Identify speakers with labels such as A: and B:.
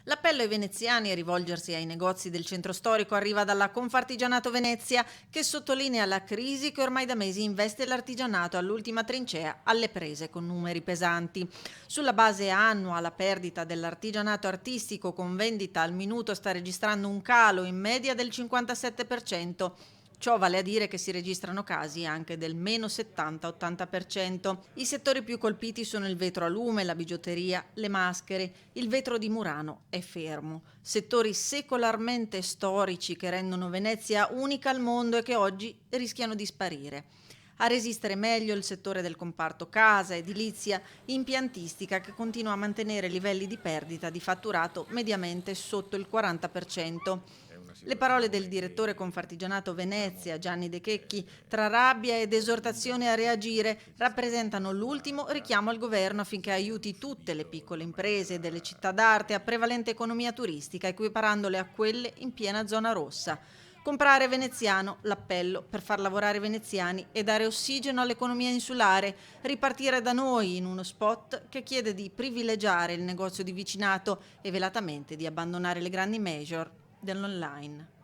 A: L'appello ai veneziani a rivolgersi ai negozi del centro storico arriva dalla Confartigianato Venezia, che sottolinea la crisi che ormai da mesi investe l'artigianato all'ultima trincea, alle prese con numeri pesanti. Sulla base annua la perdita dell'artigianato artistico con vendita al minuto sta registrando un calo in media del 57%. Ciò vale a dire che si registrano casi anche del meno 70-80%. I settori più colpiti sono il vetro a lume, la bigiotteria, le maschere. Il vetro di Murano è fermo. Settori secolarmente storici che rendono Venezia unica al mondo e che oggi rischiano di sparire. A resistere meglio il settore del comparto casa, edilizia, impiantistica, che continua a mantenere livelli di perdita di fatturato mediamente sotto il 40%. Le parole del direttore Confartigianato Venezia, Gianni De Checchi, tra rabbia ed esortazione a reagire, rappresentano l'ultimo richiamo al governo affinché aiuti tutte le piccole imprese delle città d'arte a prevalente economia turistica, equiparandole a quelle in piena zona rossa. Comprare veneziano, l'appello per far lavorare i veneziani e dare ossigeno all'economia insulare, ripartire da noi in uno spot che chiede di privilegiare il negozio di vicinato e velatamente di abbandonare le grandi major dell'online.